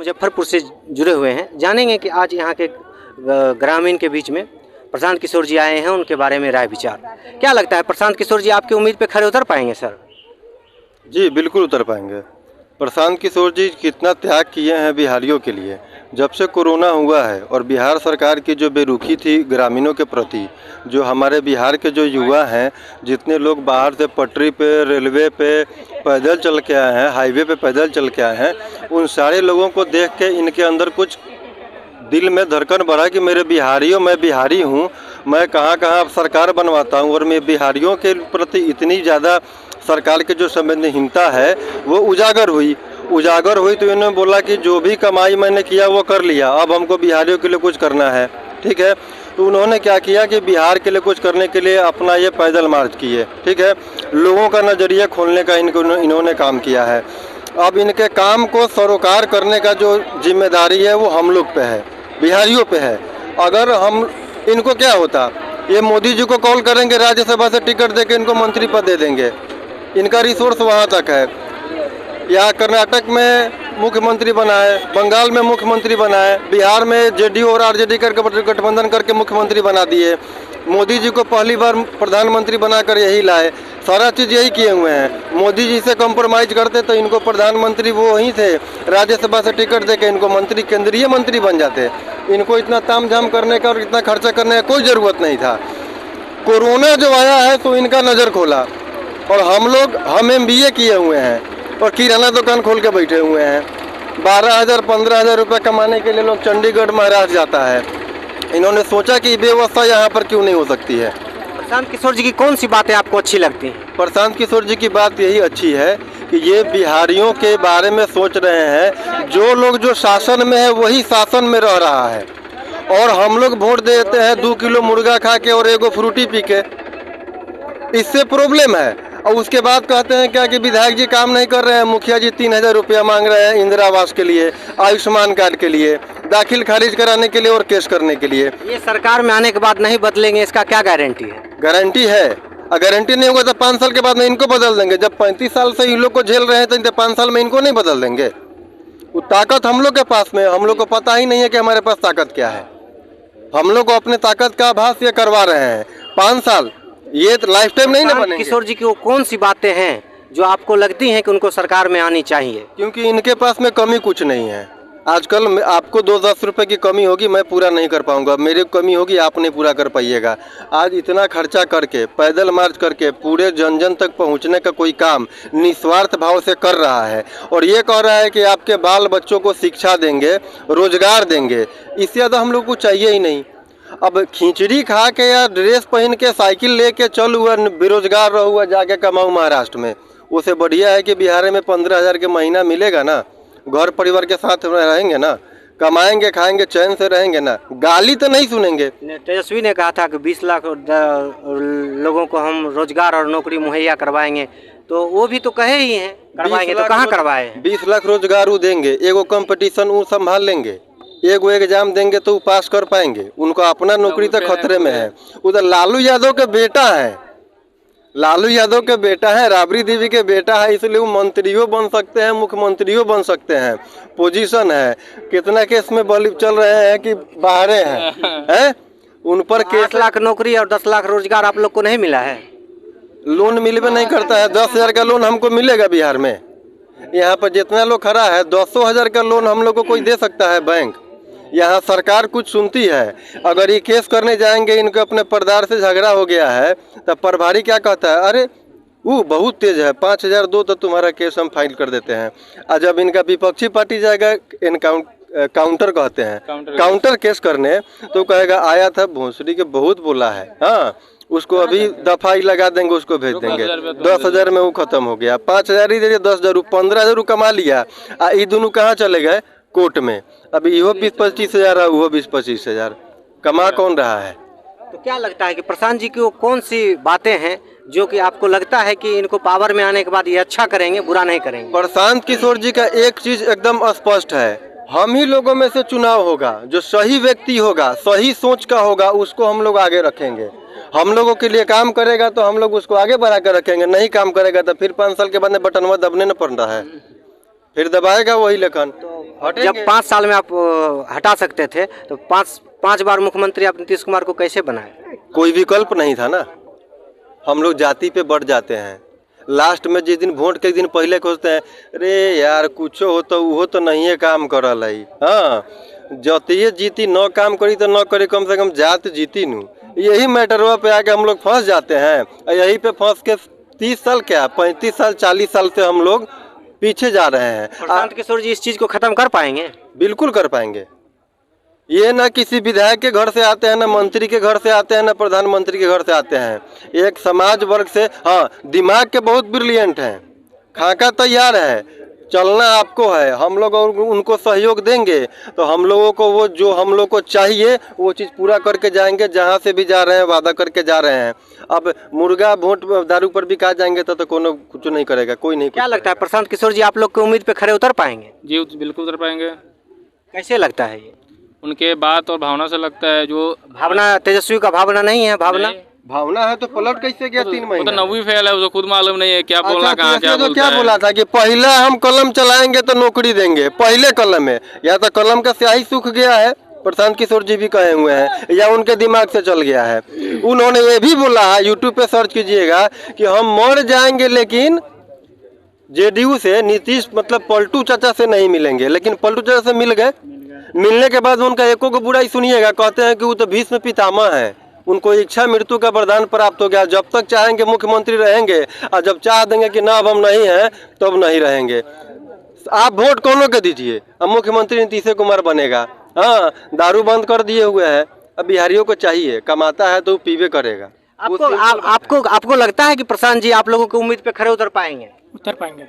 मुजफ्फरपुर से जुड़े हुए हैं, जानेंगे कि आज यहाँ के ग्रामीण के बीच में प्रशांत किशोर जी आए हैं, उनके बारे में राय विचार। क्या लगता है प्रशांत किशोर जी आपकी उम्मीद पे खरे उतर पाएंगे सर? जी बिल्कुल उतर पाएंगे। प्रशांत किशोर जी कितना त्याग किए हैं बिहारियों के लिए। जब से कोरोना हुआ है और बिहार सरकार की जो बेरुखी थी ग्रामीणों के प्रति, जो हमारे बिहार के जो युवा हैं, जितने लोग बाहर से पटरी पे, रेलवे पे पैदल चल के आए हैं, हाईवे पे पैदल चल के आए हैं, उन सारे लोगों को देख के इनके अंदर कुछ दिल में धड़कन बढ़ा कि मेरे बिहारियों, मैं बिहारी हूँ, मैं कहाँ कहाँ सरकार बनवाता हूँ। और मैं बिहारियों के प्रति इतनी ज़्यादा सरकार की जो संवेदनहीनता है वो उजागर हुई तो इन्होंने बोला कि जो भी कमाई मैंने किया वो कर लिया, अब हमको बिहारियों के लिए कुछ करना है। ठीक है, तो उन्होंने क्या किया कि बिहार के लिए कुछ करने के लिए अपना ये पैदल मार्च किए। ठीक है, लोगों का नज़रिया खोलने का इन्होंने काम किया है। अब इनके काम को सरोकार करने का जो जिम्मेदारी है वो हम लोग पे है, बिहारियों पे है। अगर हम इनको क्या होता, ये मोदी जी को कॉल करेंगे, राज्यसभा से टिकट देके इनको मंत्री पद दे देंगे, इनका रिसोर्स वहाँ तक है। यहाँ कर्नाटक में मुख्यमंत्री बनाए, बंगाल में मुख्यमंत्री बनाए, बिहार में जेडीयू और आरजेडी करके गठबंधन करके मुख्यमंत्री बना दिए। मोदी जी को पहली बार प्रधानमंत्री बनाकर यही लाए, सारा चीज़ यही किए हुए हैं। मोदी जी से कॉम्प्रोमाइज़ करते तो इनको प्रधानमंत्री वो ही थे, राज्यसभा से टिकट देके इनको मंत्री, केंद्रीय मंत्री बन जाते। इनको इतना ताम झाम करने का और इतना खर्चा करने का कोई ज़रूरत नहीं था। कोरोना जो आया है तो इनका नज़र खोला, और हम MBA किए हुए हैं और किराना दुकान खोल के बैठे हुए हैं। 12,000 15,000 रुपये कमाने के लिए लोग चंडीगढ़ महाराष्ट्र जाता है। इन्होंने सोचा कि व्यवस्था यहाँ पर क्यों नहीं हो सकती है। प्रशांत किशोर जी की कौन सी बातें आपको अच्छी लगती हैं? प्रशांत किशोर जी की बात यही अच्छी है कि ये बिहारियों के बारे में सोच रहे हैं। जो लोग जो शासन में है वही शासन में रह रहा है, और हम लोग वोट देते हैं 2 किलो मुर्गा खा के और एगो फ्रूटी पी के। इससे प्रॉब्लम है। और उसके बाद कहते हैं क्या कि विधायक जी काम नहीं कर रहे हैं, मुखिया जी 3,000 रुपया मांग रहे हैं इंदिरा आवास के लिए, आयुष्मान कार्ड के लिए, दाखिल खारिज कराने के लिए और केस करने के लिए। ये सरकार में आने के बाद नहीं बदलेंगे, इसका क्या गारंटी है? गारंटी है, और गारंटी नहीं होगा तो 5 साल के बाद में इनको बदल देंगे। जब 35 साल से इन लोग को झेल रहे हैं तो 5 साल में इनको नहीं बदल देंगे। वो ताकत हम लोग के पास में, हम लोग को पता ही नहीं है कि हमारे पास ताकत क्या है। हम लोग को अपने ताकत का आभास ये करवा रहे हैं। 5 साल ये तो लाइफ टाइम नहीं ना बनेंगे। किशोर जी की वो कौन सी बातें हैं जो आपको लगती हैं कि उनको सरकार में आनी चाहिए? क्योंकि इनके पास में कमी कुछ नहीं है। आजकल आपको 2-10 रुपए की कमी होगी, मैं पूरा नहीं कर पाऊंगा, मेरी कमी होगी, आप नहीं पूरा कर पाइएगा। आज इतना खर्चा करके, पैदल मार्च करके पूरे जन जन तक पहुंचने का कोई काम निस्वार्थ भाव से कर रहा है, और ये कह रहा है कि आपके बाल बच्चों को शिक्षा देंगे, रोजगार देंगे। इससे ज़्यादा हम लोग को चाहिए ही नहीं। अब खिचड़ी खा के या ड्रेस पहन के साइकिल लेके चल हुआ बेरोजगार रह हुआ जाके कमाऊँ महाराष्ट्र में, उससे बढ़िया है कि बिहार में 15,000 के महीना मिलेगा ना, घर परिवार के साथ रहेंगे ना, कमाएंगे खाएंगे चैन से रहेंगे ना, गाली तो नहीं सुनेंगे। तेजस्वी ने कहा था कि 20 लाख लोगों को हम रोजगार और नौकरी मुहैया करवाएंगे, तो वो भी तो कहे ही हैं करवाएंगे, तो कहाँ करवाए? 20 लाख रोजगार वो देंगे, एगो कंपटीशन वो संभाल लेंगे, एगो एग्जाम देंगे तो वो पास कर पाएंगे। उनको अपना नौकरी तो खतरे में है। उधर लालू यादव के बेटा है, लालू यादव के बेटा है, राबड़ी देवी के बेटा है, इसलिए वो मंत्रियों बन सकते हैं, मुख्यमंत्रियों बन सकते हैं, पोजीशन है। कितना केस में बल चल रहे हैं कि बाहरे हैं उन पर केस। 8 लाख नौकरी और 10 लाख रोजगार आप लोग को नहीं मिला है? लोन मिलवे नहीं करता है। 10,000 का लोन हमको मिलेगा बिहार में? यहाँ पर जितना लोग खड़ा है 200,000 का लोन हम लोग को कोई दे सकता है बैंक? यहाँ सरकार कुछ सुनती है? अगर ये केस करने जाएंगे, इनको अपने परदार से झगड़ा हो गया है, तब प्रभारी क्या कहता है, अरे वो बहुत तेज है, 5,000 दो तो तुम्हारा केस हम फाइल कर देते हैं। और जब इनका विपक्षी पार्टी जाएगा, काउंटर कहते हैं, काउंटर केस करने, तो कहेगा आया था भोंसड़ी के बहुत बोला है, हाँ उसको अभी दफाई लगा देंगे, उसको भेज देंगे। 10,000 में वो खत्म हो गया। 5,000 ही दे दिया, 10,000, 15,000 कमा लिया। ये दोनों कहाँ चले गए? कोर्ट में। अभी इहो 20-25 हज़ार है, वो 20-25 हज़ार, कमा कौन रहा है? तो क्या लगता है कि प्रशांत जी की वो कौन सी बातें हैं जो कि आपको लगता है कि इनको पावर में आने के बाद ये अच्छा करेंगे, बुरा नहीं करेंगे? प्रशांत किशोर जी का एक चीज एकदम स्पष्ट है, हम ही लोगों में से चुनाव होगा, जो सही व्यक्ति होगा, सही सोच का होगा, उसको हम लोग आगे रखेंगे। हम लोगों के लिए काम करेगा तो हम लोग उसको आगे बढ़ा कर रखेंगे, नहीं काम करेगा तो फिर 5 साल के बाद बटनवा दबने न पड़ रहा है। फिर दबाएगा वही लखन। जब 5 साल में आप हटा सकते थे तो पाँच बार मुख्यमंत्री आप नीतीश कुमार को कैसे बनाए? कोई विकल्प नहीं था ना। हम लोग जाति पे बढ़ जाते हैं। लास्ट में जिस दिन वोट के दिन पहले खोजते हैं, अरे यार कुछ हो तो वो तो नहीं है काम करल है। हाँ, जतिये जीती न काम करी तो न करे, कम से कम जात जीती नू। यही मैटरवा पे आके हम लोग फंस जाते हैं। यही पे फंस के 30 साल क्या 35 साल 40 साल से हम लोग पीछे जा रहे हैं। प्रशांत किशोर जी इस चीज़ को ख़त्म कर पाएंगे? बिल्कुल कर पाएंगे। ये ना किसी विधायक के घर से आते हैं, ना मंत्री के घर से आते हैं, ना प्रधानमंत्री के घर से आते हैं। एक समाज वर्ग से, हाँ दिमाग के बहुत ब्रिलियंट हैं, खाका तैयार है, चलना आपको है। हम लोग और उनको सहयोग देंगे तो हम लोगों को वो जो हम लोग को चाहिए वो चीज़ पूरा करके जाएंगे। जहाँ से भी जा रहे हैं वादा करके जा रहे हैं। अब मुर्गा वोट दारू पर भी कहा जाएंगे तो कोनो कुछ नहीं करेगा, कोई नहीं। क्या लगता है प्रशांत किशोर जी आप लोग की उम्मीद पे खरे उतर पाएंगे? जी बिल्कुल उतर पाएंगे। कैसे लगता है ये? उनके बात और भावना से लगता है। जो भावना, तेजस्वी का भावना नहीं है? भावना है तो पलट कैसे गया 3 महीने? वो तो नवी फेल है, उसको खुद मालूम नहीं है क्या बोलना, कहाँ क्या तो बोलता क्या है। बोला था कि पहले हम कलम चलाएंगे तो नौकरी देंगे। पहले कलम में या तो कलम का स्याही सूख गया है, प्रशांत किशोर जी भी कहे हुए हैं, या उनके दिमाग से चल गया है। उन्होंने ये भी बोला है, यूट्यूब पे सर्च कीजिएगा, कि हम मर जाएंगे लेकिन जेडीयू से नीतीश मतलब पलटू चाचा से नहीं मिलेंगे। लेकिन पलटू चाचा से मिल गए। मिलने के बाद उनका एको को बुराई सुनिएगा, कहते हैं कि वो तो भीष्म पितामह है, उनको इच्छा मृत्यु का वरदान प्राप्त हो गया। जब तक चाहेंगे मुख्यमंत्री रहेंगे, और जब चाह देंगे कि ना अब हम नहीं हैं तब नहीं रहेंगे। आप वोट कौनों के दीजिए, अब मुख्यमंत्री नीतीश कुमार बनेगा। हाँ, दारू बंद कर दिए हुए हैं। अब बिहारियों को चाहिए, कमाता है तो पीवे करेगा। आपको लगता है कि प्रशांत जी आप लोगों की उम्मीद पे खरे उतर पाएंगे? उतर पाएंगे।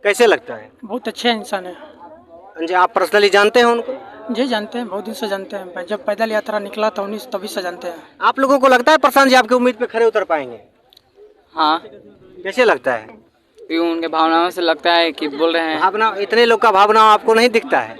कैसे लगता है? बहुत अच्छे इंसान है जी। आप पर्सनली जानते हैं उनको? जी जानते हैं, बहुत दिन से जानते हैं। जब पैदल यात्रा निकला था 19 तभी से जानते हैं। आप लोगों को लगता है प्रशांत जी आपकी उम्मीद पे खरे उतर पाएंगे? हाँ, कैसे लगता है? उनके भावनाओं से लगता है कि बोल रहे हैं। भावना, इतने लोग का भावना आपको नहीं दिखता है?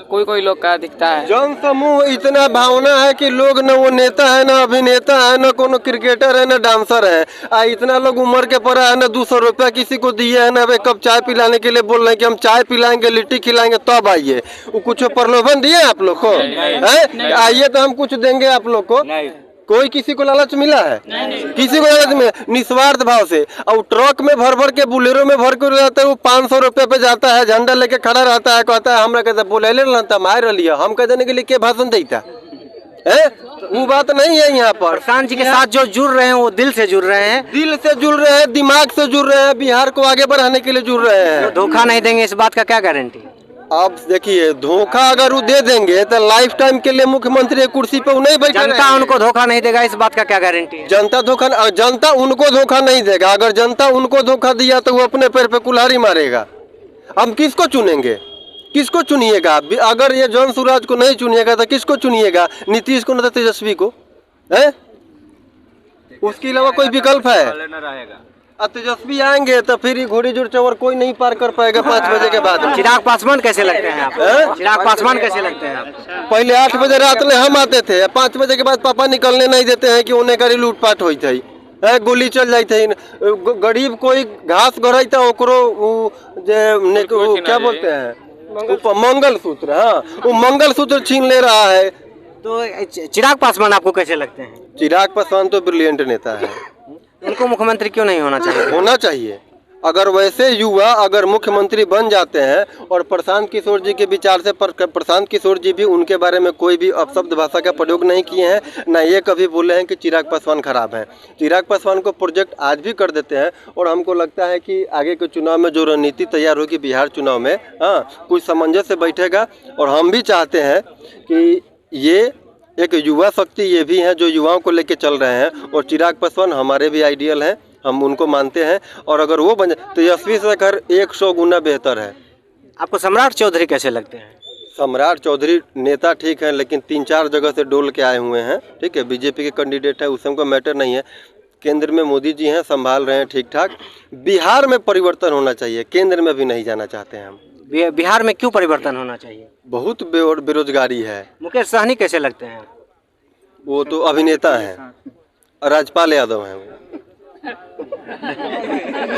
कोई लोग का दिखता है। जन समूह इतना भावना है कि लोग न वो नेता है, न अभिनेता है, न कोनो क्रिकेटर है, न डांसर है। इतना लोग उम्र के पड़ा है, न 200 रुपया किसी को दिए है, न कप चाय पिलाने के लिए बोल रहे हैं कि हम चाय पिलाएंगे, लिट्टी खिलाएंगे तब आइए। वो कुछ प्रलोभन दिए आप लोग को? आइए तो हम कुछ देंगे आप लोग को। कोई किसी को लालच मिला है? किसी को लालच मिला? निस्वार्थ भाव से। और ट्रक में भर भर के, बुलेरो में भर कर जाता है, वो 500 रुपये पे जाता है, झंडा लेके खड़ा रहता है, कहता है हमरा कहता बोले रहता मार रही हम कह देने के लिए के भाषण देता है। वो बात नहीं है यहाँ पर। प्रशांत जी के साथ जो जुड़ रहे हैं वो दिल से जुड़ रहे हैं, दिल से जुड़ रहे हैं, दिमाग से जुड़ रहे हैं, बिहार को आगे बढ़ाने के लिए जुड़ रहे हैं। धोखा नहीं देंगे इस बात का क्या गारंटी? आप देखिए, धोखा अगर वो दे देंगे तो लाइफ टाइम के लिए मुख्यमंत्री की कुर्सी पे वो नहीं बैठे। जनता उनको धोखा नहीं देगा, इस बात का क्या गारंटी है? जनता उनको धोखा नहीं देगा। अगर जनता उनको धोखा दिया तो वो अपने पैर पे कुल्हाड़ी मारेगा। हम किसको चुनेंगे? किसको चुनिएगा? अगर ये जन सूरज को नहीं चुनिएगा तो किसको चुनिएगा? नीतीश को, न तो तेजस्वी को है? उसके अलावा कोई विकल्प है? तेजस्वी आएंगे तो फिर घोड़ी जोड़ चौर कोई नहीं पार कर पाएगा 5 बजे के बाद। चिराग पासवान कैसे लगते हैं आपको? चिराग पासवान कैसे लगते हैं आपको? पहले 8 बजे रात में हम आते थे, 5 बजे के बाद पापा निकलने नहीं देते हैं कि उन्हें करी लूटपाट हुई थी, गोली चल जाती थी। गरीब कोई घास गड़ता ओकरो क्या बोलते हैं मंगलसूत्र, हाँ वो मंगलसूत्र छीन ले रहा है। तो चिराग पासवान आपको कैसे लगते हैं? चिराग पासवान तो ब्रिलियंट नेता है। उनको मुख्यमंत्री क्यों नहीं होना चाहिए? होना चाहिए। अगर वैसे युवा अगर मुख्यमंत्री बन जाते हैं, और प्रशांत किशोर जी के विचार से प्रशांत किशोर जी भी उनके बारे में कोई भी अपशब्द भाषा का प्रयोग नहीं किए हैं, ना ये कभी बोले हैं कि चिराग पासवान खराब हैं। चिराग पासवान को प्रोजेक्ट आज भी कर देते हैं। और हमको लगता है कि आगे के चुनाव में जो रणनीति तैयार होगी बिहार चुनाव में, हाँ कुछ सामंजस्य बैठेगा। और हम भी चाहते हैं कि ये एक युवा शक्ति ये भी हैं जो युवाओं को लेके चल रहे हैं। और चिराग पासवान हमारे भी आइडियल हैं, हम उनको मानते हैं। और अगर वो बन जाए तो तेजस्वी से कर 100 गुना बेहतर है। आपको सम्राट चौधरी कैसे लगते हैं? सम्राट चौधरी नेता ठीक है, लेकिन 3-4 जगह से डोल के आए हुए हैं। ठीक है, बीजेपी के कैंडिडेट है, उससे हमको मैटर नहीं है। केंद्र में मोदी जी हैं, संभाल रहे हैं ठीक ठाक। बिहार में परिवर्तन होना चाहिए, केंद्र में भी नहीं जाना चाहते हैं हम। बिहार में क्यों परिवर्तन होना चाहिए? बहुत बेरोजगारी है। मुकेश सहनी कैसे लगते हैं? वो तो अभिनेता हैं, राजपाल यादव हैं वो।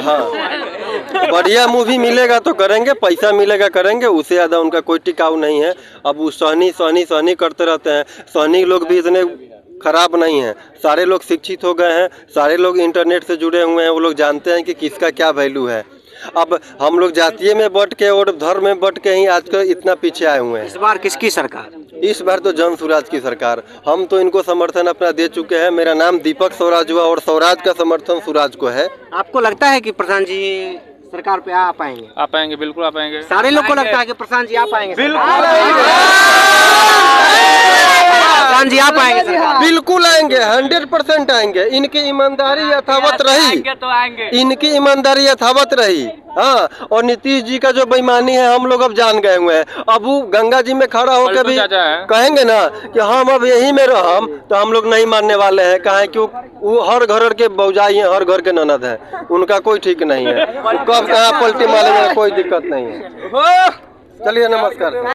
हाँ, बढ़िया मूवी मिलेगा तो करेंगे, पैसा मिलेगा करेंगे, उससे ज़्यादा उनका कोई टिकाऊ नहीं है। अब वो सहनी करते रहते हैं। सहनी लोग भी इतने खराब नहीं हैं, सारे लोग शिक्षित हो गए हैं, सारे लोग इंटरनेट से जुड़े हुए हैं, वो लोग जानते हैं कि किसका क्या वैल्यू है। अब हम लोग जातीय में बट के और धर्म में बट के ही आजकल इतना पीछे आए हुए हैं। इस बार किसकी सरकार? इस बार तो जन स्वराज की सरकार, हम तो इनको समर्थन अपना दे चुके हैं। मेरा नाम दीपक स्वराज हुआ और स्वराज का समर्थन स्वराज को है। आपको लगता है कि प्रधान जी सरकार पे आ पाएंगे? आ पाएंगे, बिल्कुल आ पाएंगे। सारे लोग को लगता है कि प्रधान जी आ पाएंगे? प्रधान जी आ पाएंगे सरकार? बिल्कुल आएंगे, 100% आएंगे। इनकी ईमानदारी यथावत रही, तो आएंगे। इनकी ईमानदारी यथावत रही। हाँ, और नीतीश जी का जो बेईमानी है हम लोग अब जान गए हुए हैं। अब वो गंगा जी में खड़ा होकर भी चाचा है। कहेंगे ना कि हम अब यही में रहम, तो हम लोग नहीं मानने वाले हैं। कहें कि वो हर घर के बौजाई हैं, हर घर के ननद हैं, उनका कोई ठीक नहीं है। कब कहाँ पलटी मारेंगे कोई दिक्कत नहीं है। चलिए, नमस्कार।